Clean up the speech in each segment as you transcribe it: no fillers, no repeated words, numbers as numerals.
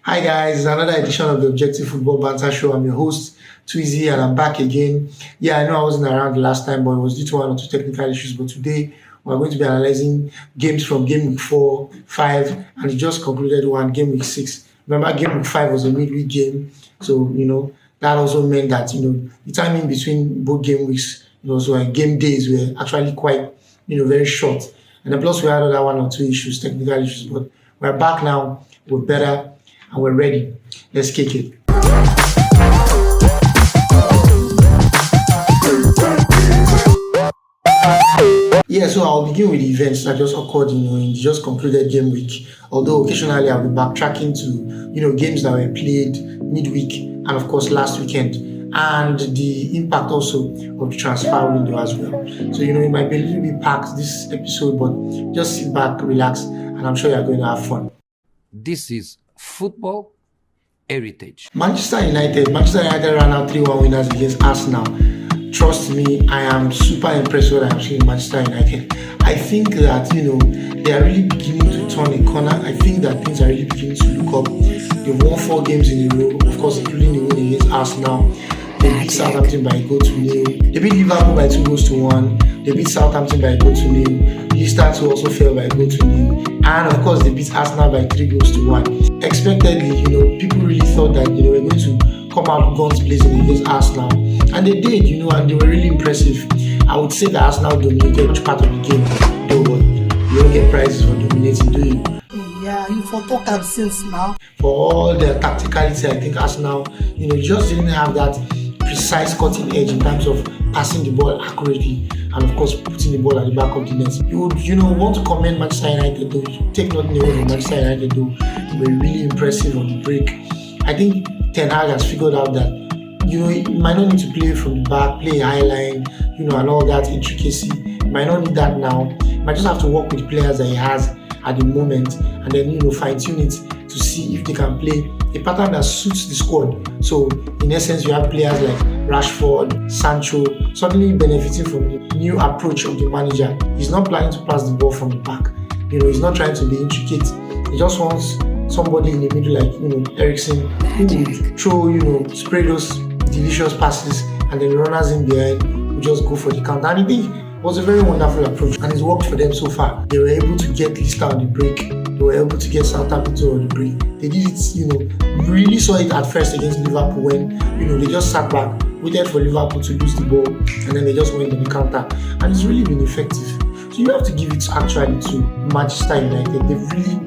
Hi guys, it's another edition of the Objective Football Banter Show. I'm your host, Tweezy, and I'm back again. Yeah, I know I wasn't around the last time, but it was due to one or two technical issues. But today, we're going to be analyzing games from game week 4, 5, and it just concluded one, game week 6. Remember, game week 5 was a midweek game, so, that also meant that, the time in between both game weeks, so game days were actually quite, very short. And then plus we had other one or two issues, technical issues, but we're back now, we're better, and we're ready. Let's kick it. Yeah, so I'll begin with the events that just occurred, in the just concluded game week. Although occasionally I'll be backtracking to, games that were played midweek and of course last weekend, and the impact also of the transfer window as well. So, it might be a little bit packed this episode, but just sit back, relax, and I'm sure you're going to have fun. This is football heritage. Manchester United ran out 3-1 winners against Arsenal. Trust me, I am super impressed with what I'm seeing in Manchester United. I think that, they are really beginning to turn a corner. I think that things are really beginning to look up. They've won 4 games in a row, of course, including the win against Arsenal. They beat Southampton by a goal to nil. They beat Liverpool by 2-1. They beat Southampton by a goal to nil. Leicester also fell by a goal to nil. And of course, they beat Arsenal by 3-1. Expectedly, people really thought that, they were going to come out guns blazing against Arsenal. And they did, and they were really impressive. I would say that Arsenal dominated much part of the game. Though, but you don't get prizes for dominating, do you? Yeah, you for talk am since now. For all their tacticality, I think Arsenal, just didn't have that precise cutting edge in terms of passing the ball accurately and of course putting the ball at the back of the net. You would, want to commend Manchester United though. Take nothing away from Manchester United though. They were really impressive on the break. I think Ten Hag has figured out that, you might not need to play from the back, play a high line, and all that intricacy. You might not need that now. You might just have to work with the players that he has at the moment and then, fine-tune it to see if they can play a pattern that suits the squad. So, in essence, you have players like Rashford, Sancho, suddenly benefiting from the new approach of the manager. He's not planning to pass the ball from the back. He's not trying to be intricate. He just wants somebody in the middle like, Eriksen, who would throw, spray those delicious passes, and then the runners in behind will just go for the count. And I think it was a very wonderful approach, and it's worked for them so far. They were able to get Leicester on the break. They were able to get Southampton on the break. They did it, really saw it at first against Liverpool when, they just sat back, waited for Liverpool to lose the ball, and then they just went on the counter. And it's really been effective. So you have to give it actually to Manchester United. They've really,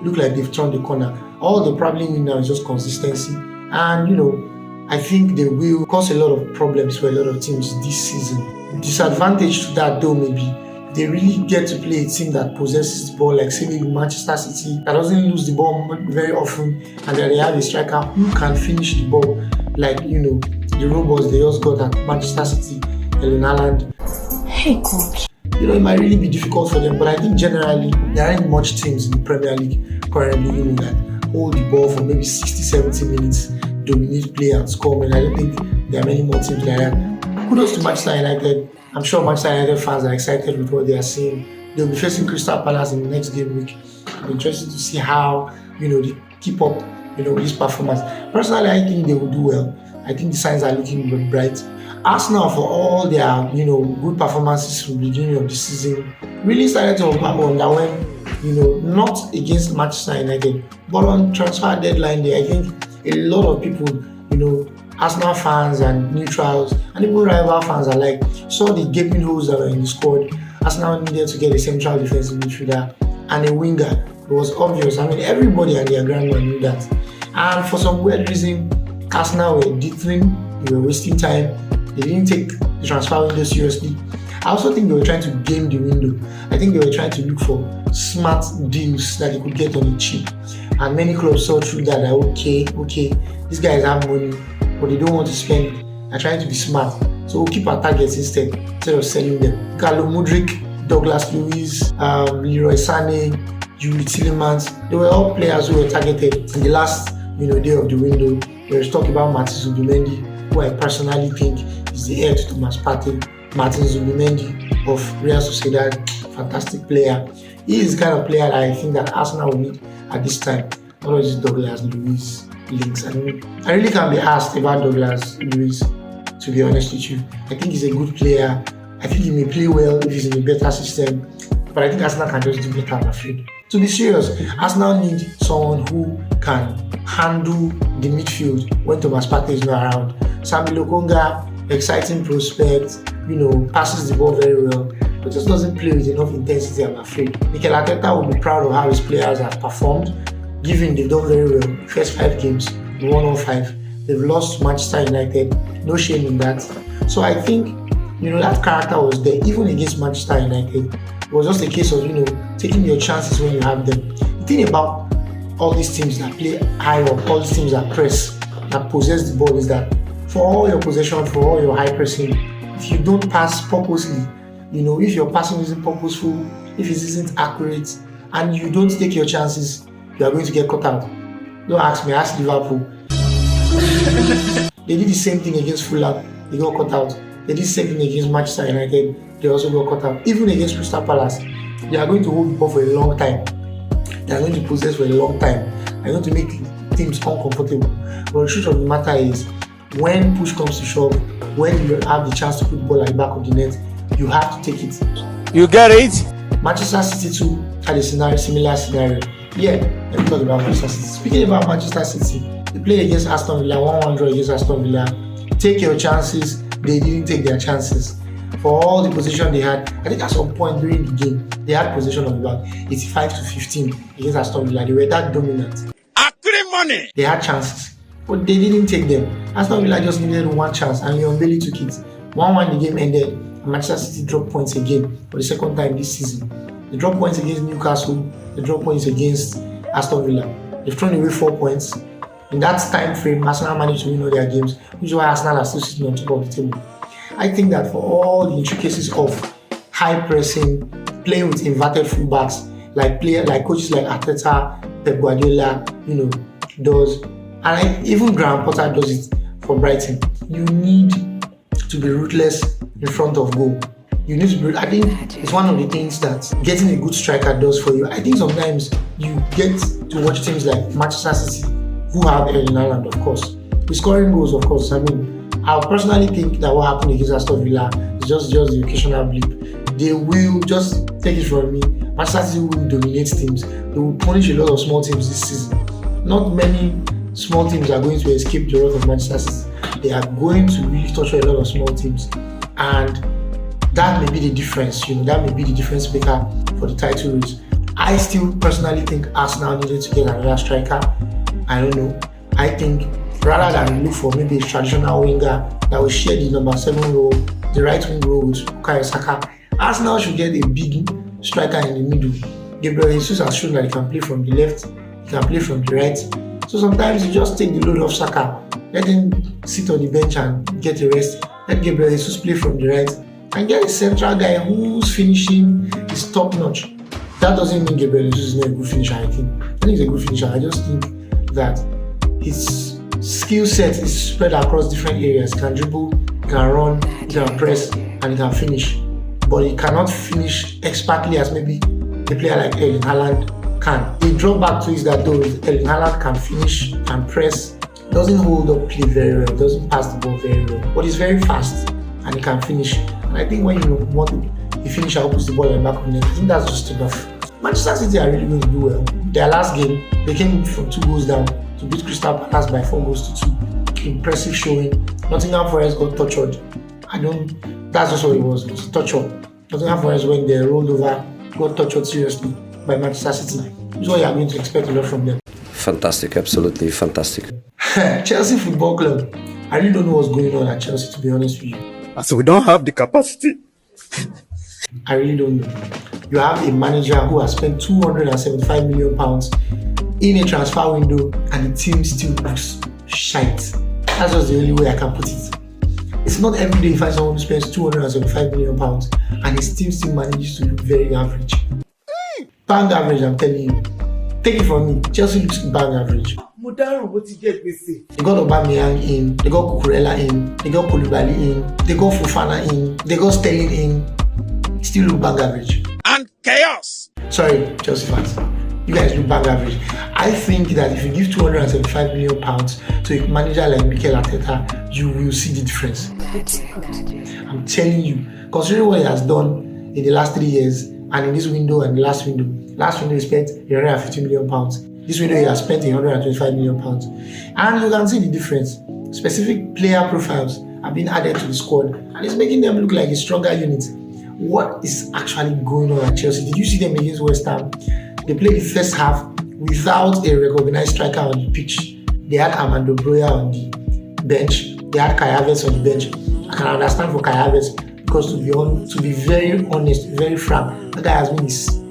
look like they've turned the corner. All they probably need now is just consistency. And, I think they will cause a lot of problems for a lot of teams this season. Disadvantage to that though maybe they really get to play a team that possesses the ball, like say maybe Manchester City, that doesn't lose the ball very often, and then they have a striker who can finish the ball, like the robots they just got at Manchester City, Erling Haaland. Hey coach. It might really be difficult for them, but I think generally there aren't much teams in the Premier League currently, that hold the ball for maybe 60-70 minutes, dominate play and score. I don't think there are many more teams like that. Kudos to Manchester United. I'm sure Manchester United fans are excited with what they are seeing. They'll be facing Crystal Palace in the next game week. I'm interested to see how, they keep up, this performance. Personally, I think they will do well. I think the signs are looking bright. Arsenal, for all their, good performances from the beginning of the season, really started to underwhelm, not against Manchester United, but on transfer deadline day. I think a lot of people, Arsenal fans and neutrals and even rival fans alike saw the gaping holes that were in the squad. Arsenal needed to get a central defensive midfielder and a winger. It was obvious. Everybody and their grandma knew that. And for some weird reason, Arsenal were dithering, they were wasting time, they didn't take the transfer window seriously. I also think they were trying to game the window. I think they were trying to look for smart deals that they could get on the cheap. And many clubs saw through that, okay, these guys have money, but they don't want to spend it. They're trying to be smart. So we'll keep our targets instead of selling them. Carlo Mudryk, Douglas Luiz, Leroy Sané, Yuri Tillemans, they were all players who were targeted in the last day of the window. There was talk about Martin Zubimendi, who I personally think is the heir to Thomas Partey. Martin Zubimendi of Real Sociedad, fantastic player. He is the kind of player that I think that Arsenal will need at this time. what was it, Douglas Luiz links? I really can't be asked about Douglas Luiz, to be honest with you. I think he's a good player. I think he may play well if he's in a better system. But I think Arsenal can just do better, I'm afraid. To be serious, Arsenal need someone who can handle the midfield when Thomas Partey is not around. Sammy Lokonga, exciting prospect, passes the ball very well, but just doesn't play with enough intensity, I'm afraid. Mikel Arteta will be proud of how his players have performed, given they've done very well. First 5 games, they won all 5. They've lost to Manchester United, no shame in that. So I think, that character was there, even against Manchester United. It was just a case of, taking your chances when you have them. The thing about all these teams that play high up, all these teams that press, that possess the ball, is that for all your possession, for all your high pressing, if you don't pass purposely, if your passing isn't purposeful, if it isn't accurate, and you don't take your chances, you are going to get caught out. Don't ask me, ask Liverpool. They did the same thing against Fulham, they got caught out. They did the same thing against Manchester United, they also got caught out. Even against Crystal Palace, they are going to hold the ball for a long time. They are going to possess for a long time. They are going to make teams uncomfortable. But the truth of the matter is, when push comes to shove, when you have the chance to put the ball at the back of the net, you have to take it. You get it? Manchester City too had a similar scenario. Yeah, let me talk about Manchester City. Speaking about Manchester City, they played against Aston Villa, 1-1 draw against Aston Villa. Take your chances, they didn't take their chances. For all the position they had, I think at some point during the game, they had possession of about 85-15 against Aston Villa. They were that dominant. Money. They had chances, but they didn't take them. Aston Villa just needed one chance, and Leon Bailey took it. 1-1, the game ended, and Manchester City dropped points again for the second time this season. They dropped points against Newcastle, they dropped points against Aston Villa. They've thrown away 4 points. In that time frame, Arsenal managed to win all their games, which is why Arsenal are still sitting on top of the table. I think that for all the intricacies of high pressing, playing with inverted fullbacks, like coaches like Arteta, Pep Guardiola, does, and even Graham Potter does it for Brighton. You need to be ruthless in front of goal. You need to be. I think it's one of the things that getting a good striker does for you. I think sometimes you get to watch teams like Manchester City, who have Erling Haaland, of course, with scoring goals, of course. I personally think that what happened against Aston Villa is just the occasional blip. They will just take it from me. Manchester City will dominate teams. They will punish a lot of small teams this season. Not many small teams are going to escape the wrath of Manchester City. They are going to really torture a lot of small teams, and that may be the difference. That may be the difference maker for the title race. I still personally think Arsenal needed to get another striker. I don't know. I think rather than look for maybe a traditional winger that will share the number 7 role, the right wing role with Bukayo Saka, Arsenal should get a big striker in the middle. Gabriel Jesus has shown that he can play from the left, he can play from the right. So sometimes you just take the load off Saka, let him sit on the bench and get a rest. Let Gabriel Jesus play from the right and get a central guy whose finishing is top notch. That doesn't mean Gabriel Jesus is not a good finisher. I think he's a good finisher. I just think that his skill set is spread across different areas. He can dribble, he can run, he can press, and he can finish. But he cannot finish expertly as maybe a player like Erling Haaland can. The drawback to is that though Erling Haaland can finish, can press, doesn't hold up play very well, doesn't pass the ball very well, but he's very fast and he can finish. And I think when you want a finisher who puts the ball in the back of the net, I think that's just enough. Manchester City are really going to do well. Their last game, they came from 2 goals down to beat Crystal Palace by 4 goals to 2. Impressive showing. Nottingham Forest got tortured. That's just what it was. It was torture. Nottingham Forest, when they rolled over, got tortured seriously by Manchester City. This is what you are going to expect a lot from them. Fantastic, absolutely fantastic. Chelsea Football Club. I really don't know what's going on at Chelsea, to be honest with you. So we don't have the capacity. I really don't know. You have a manager who has spent £275 million in a transfer window and the team still looks shite. That's just the only way I can put it. It's not every day you find someone who spends £275 million and his team still manages to look very average. Bang average, I'm telling you. Take it from me, Chelsea looks bang average. They got Aubameyang in, they got Cucurella in, they got Koulibaly in, they got Fofana in, they got Sterling in. Still look bang average. And chaos. Sorry, Chelsea fans. You guys look bang average. I think that if you give £275 million to a manager like Mikel Arteta, you will see the difference. I'm telling you, considering what he has done in the last 3 years, and in this window and the last window he spent £150 million. This window he has spent £125 million. And you can see the difference. Specific player profiles have been added to the squad, and it's making them look like a stronger unit. What is actually going on at Chelsea? Did you see them against West Ham? They played the first half without a recognized striker on the pitch. They had Armando Broya on the bench. They had Kai Havertz on the bench. I can understand for Kai Havertz because to be very honest, very frank, that guy has been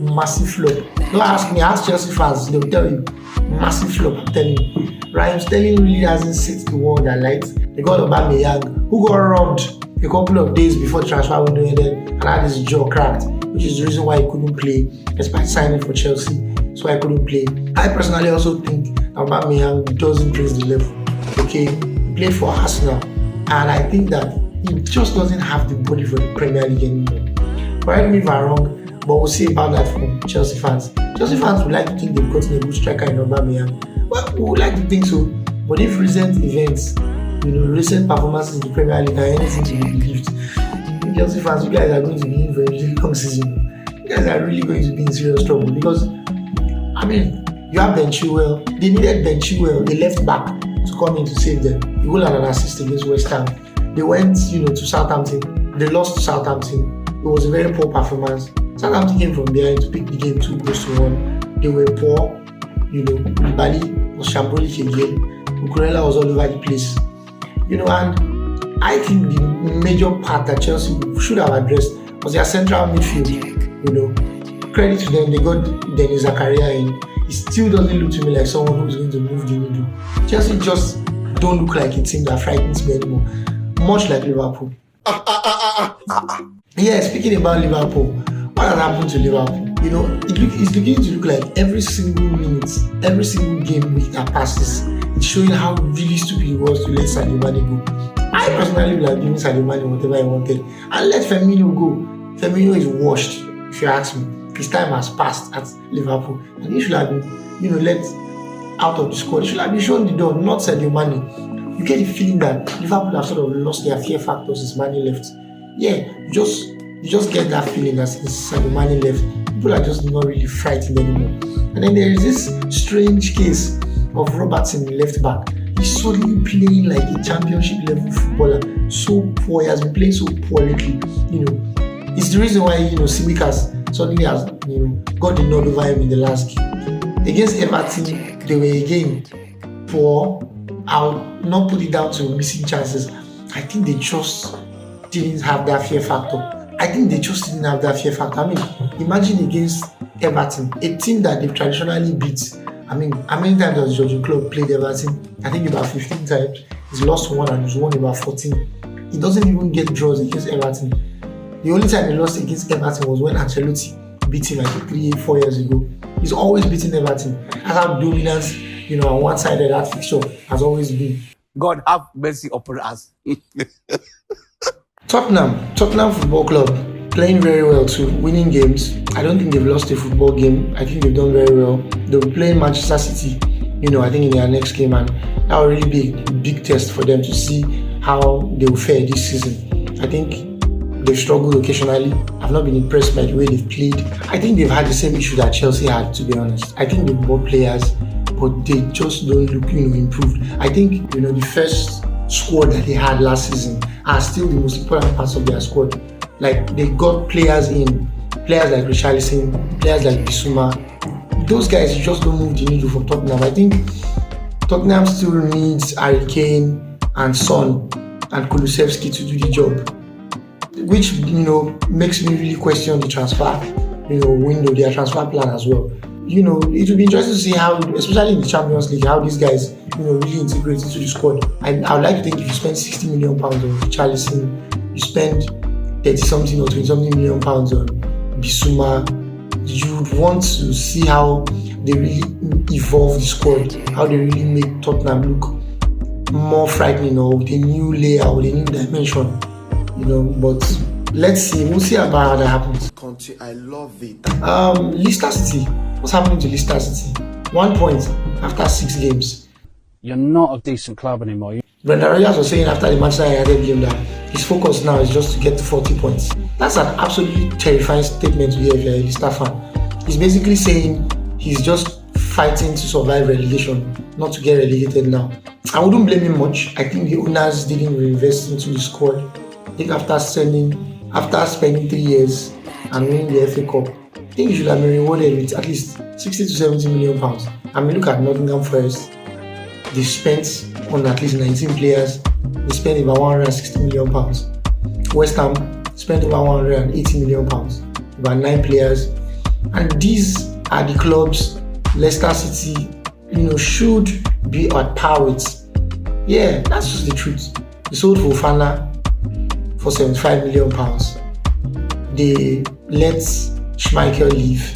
a massive flop. Don't ask me, ask Chelsea fans, they will tell you. Massive flop, I'm telling you. Raheem Sterling really hasn't set the world alight. They got Aubameyang, who got robbed a couple of days before the transfer window ended and had his jaw cracked, which is the reason why he couldn't play despite signing for Chelsea. So I couldn't play. I personally also think Aubameyang doesn't raise the level. Okay, he played for Arsenal, and I think that he just doesn't have the body for the Premier League anymore. Correct me if I'm wrong, but we'll see about that from Chelsea fans. Chelsea fans would like to think they've gotten a good striker in Aubameyang. Well, we would like to think so, but if recent events, recent performances in the Premier League are anything to be believed, Chelsea fans, you guys are going to be in for a really long season. You guys are really going to be in serious trouble because, you have Ben Chilwell. They needed Ben Chilwell, the left back, to come in to save them. He got an assist against West Ham. They went, to Southampton. They lost to Southampton. It was a very poor performance. Southampton came from behind to pick the game 2-1. They were poor. Bali was shambolic again. Cucurella was all over the place. And I think the major part that Chelsea should have addressed was their central midfield. Credit to them, they got Denis Zakaria in. It still doesn't look to me like someone who's going to move the needle. Chelsea just don't look like a team that frightens me anymore. Much like Liverpool. Yeah, speaking about Liverpool, what has happened to Liverpool? It's beginning to look like every single minute, every single game week that passes, it's showing how really stupid it was to let Sadio Mane go. I personally would have given Sadio Mane whatever he wanted and let Firmino go. Firmino is washed, if you ask me. His time has passed at Liverpool, and he should have been, let out of the squad. He should have been shown the door, not Sadio Mane. You get the feeling that Liverpool have sort of lost their fear factor since Mane left. Yeah, you just get that feeling that since Sadio Mane left, people are just not really frightened anymore. And then there is this strange case of Robertson, the left back. He's suddenly playing like a championship level footballer. So poor, he has been playing so poor lately. It's the reason why Tsimikas suddenly has got the nod over him in the last game. Against Everton, they were again poor. I'll not put it down to missing chances. I think they just didn't have that fear factor. Imagine against Everton, a team that they've traditionally beat. How many times has Jurgen Klopp played Everton? I think about 15 times. He's lost one and he's won about 14. He doesn't even get draws against Everton. The only time he lost against Everton was when Ancelotti beat him, 3-4 years ago. He's always beating Everton. That's how dominance, on one side of that fixture has always been. God have mercy upon us. Tottenham Football Club, playing very well too, winning games. I don't think they've lost a football game. I think they've done very well. They'll be playing Manchester City, I think in their next game, and that will really be a big test for them to see how they will fare this season. I think they've struggled occasionally. I've not been impressed by the way they've played. I think they've had the same issue that Chelsea had, to be honest. I think they've bought players, but they just don't look, improved. I think, the first squad that they had last season are still the most important parts of their squad. Like, they got players like Richarlison, players like Bissouma. Those guys just don't move the needle for Tottenham. I think Tottenham still needs Harry Kane and Son and Kulusevski to do the job, which makes me really question the transfer window, their transfer plan as well. It will be interesting to see how, especially in the Champions League, how these guys really integrate into the squad. I would like to think if you spend £60 million on Richarlison, you spend 30-something or 20-something million pounds on Bissouma, you would want to see how they really evolve the squad, how they really make Tottenham look more frightening, or with a new layer or a new dimension. But let's see. We'll see about how that happens. Country, I love it. Leicester City. What's happening to Leicester City? 1 point after 6 games. You're not a decent club anymore. Brendan Rodgers was saying after the Manchester United game that his focus now is just to get to 40 points. That's an absolutely terrifying statement to hear if you're a Leicester fan. He's basically saying he's just fighting to survive relegation, not to get relegated now. I wouldn't blame him much. I think the owners didn't reinvest into the squad. I think after spending 3 years and winning the FA Cup, I think he should have been rewarded with at least 60 to 70 million pounds. I mean, look at Nottingham Forest. They spent on at least 19 players. They spent about 160 million pounds. West Ham spent over 180 million pounds, about 9 players. And these are the clubs Leicester City, should be at par with. Yeah, that's just the truth. They sold Fofana for 75 million pounds. They let Schmeichel leave.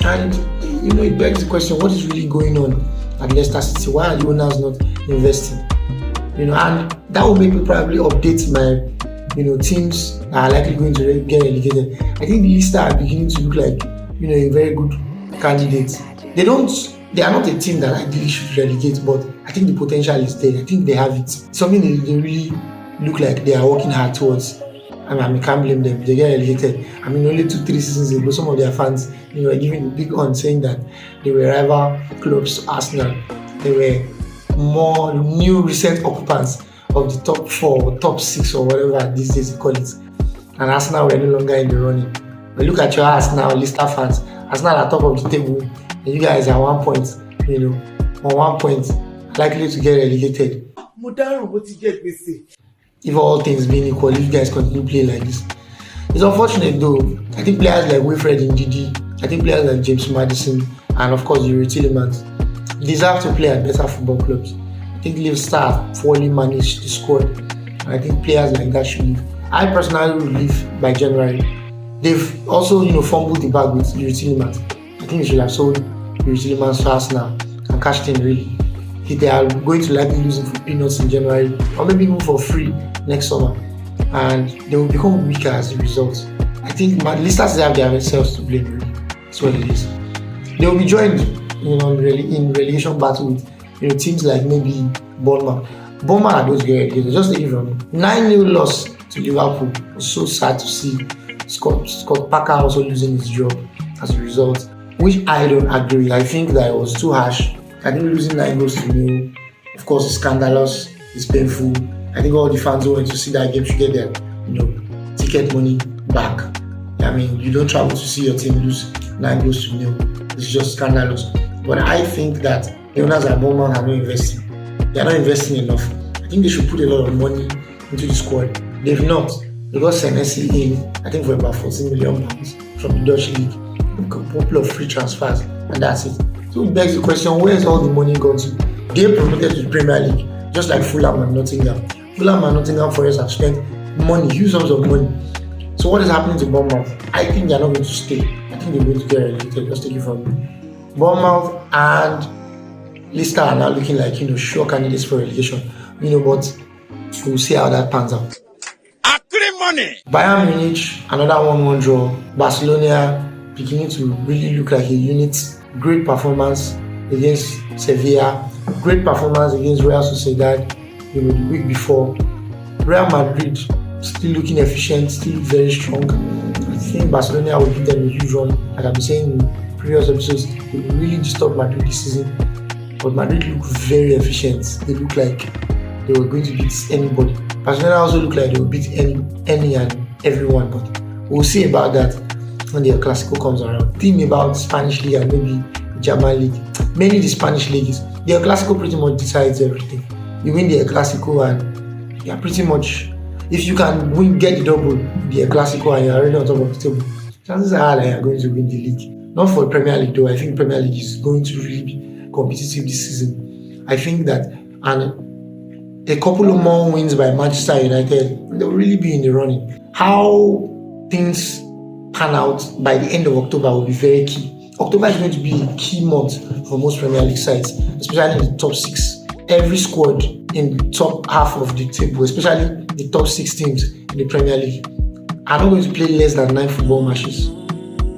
And, it begs the question, what is really going on at Leicester City? Why are the owners not investing? And that will make me probably update my, teams that are likely going to get relegated. I think Leicester are beginning to look like, a very good candidate. They are not a team that ideally should relegate, but I think the potential is there. I think they have it. Something they really look like they are working hard towards. I can't blame them. They get relegated. Only 2-3 seasons ago, some of their fans, were giving a big on saying that they were rival clubs to Arsenal. They were more new recent occupants of the top 4 or top 6 or whatever these days they call it. And Arsenal were no longer in the running. But look at your Arsenal, Leicester fans. Arsenal are top of the table. And you guys are 1 point, on 1 point, likely to get relegated. If all things being equal, if you guys continue playing like this. It's unfortunate though. I think players like Wilfred Ndidi, I think players like James Maddison, and of course Yuri Tillemans deserve to play at better football clubs. I think Leicester have poorly managed the squad, and I think players like that should leave. I personally will leave by January. They've also, fumbled the bag with Yuri Tillemans. I think they should have sold Yuri Tillemans to Arsenal and cashed in really. They are going to likely lose him for peanuts in January, or maybe even for free next summer, and they will become weaker as a result. I think Leicester have themselves to blame, really. That's what it is. They will be joined, in relegation battle with, teams like maybe Bournemouth. Bournemouth are going to get relegated. Just take it from me. 9-0 loss to Liverpool. It was so sad to see Scott Parker also losing his job as a result, which I don't agree with. I think that it was too harsh. I think losing 9-0, of course, is scandalous, it's painful. I think all the fans who went to see that game should get their, ticket money back. You don't travel to see your team lose 9-0. It's just scandalous. But I think that the owners at Bournemouth are not investing. They are not investing enough. I think they should put a lot of money into the squad. They've not. They got Senesi in, I think, for about 14 million pounds from the Dutch league. A couple of free transfers, and that's it. So it begs the question, where is all the money gone to? They promoted to the Premier League, just like Fulham and Nottingham. Fulham and Nottingham Forest have spent money, huge sums of money. So what is happening to Bournemouth? I think they're not going to stay. I think they're going to get relegated. Just take it from me. Bournemouth and Leicester are now looking like, sure candidates for relegation. But we'll see how that pans out. Money. Bayern Munich, another 1-1 draw. Barcelona beginning to really look like a unit. Great performance against Sevilla. Great performance against Real Sociedad, the week before. Real Madrid still looking efficient, still very strong. I think Barcelona will give them a huge run. Like I've been saying in previous episodes, they will really disturb Madrid this season. But Madrid look very efficient. They look like they were going to beat anybody. Barcelona also look like they will beat any and everyone, but we'll see about that when the Clasico comes around. Think about Spanish League and maybe the German League. Mainly the Spanish leagues. The Clasico pretty much decides everything. You win the Clasico and you're pretty much, if you can get the double, the Clasico, and you're already on top of the table, chances are that you're going to win the league. Not for the Premier League though. I think Premier League is going to really be competitive this season. I think that, and a couple of more wins by Manchester United, they'll really be in the running. How things pan out by the end of October will be very key. October is going to be a key month for most Premier League sides, especially in the top 6. Every squad in the top half of the table, especially the top 6 teams in the Premier League, are not going to play less than 9 football matches.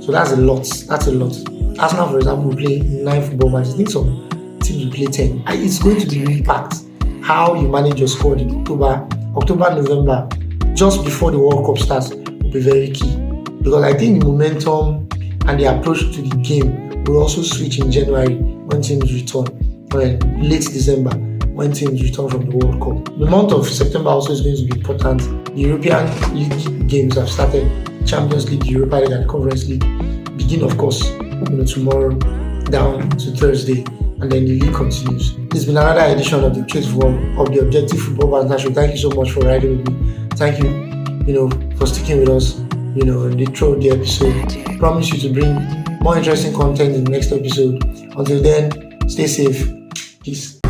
So that's a lot. That's a lot. Arsenal, for example, will play 9 football matches. I think some teams will play 10. It's going to be really packed. How you manage your squad in October, November, just before the World Cup starts, will be very key. Because I think the momentum and the approach to the game will also switch in January when teams return, or late December when teams return from the World Cup. The month of September also is going to be important. The European League games have started. Champions League, Europa League, and Conference League begin, of course, tomorrow down to Thursday, and then the league continues. This has been another edition of the Kids of the Objective Football Partnership. Thank you so much for riding with me. Thank you, for sticking with us, throughout the episode. Promise you to bring more interesting content in the next episode. Until then, stay safe. Peace.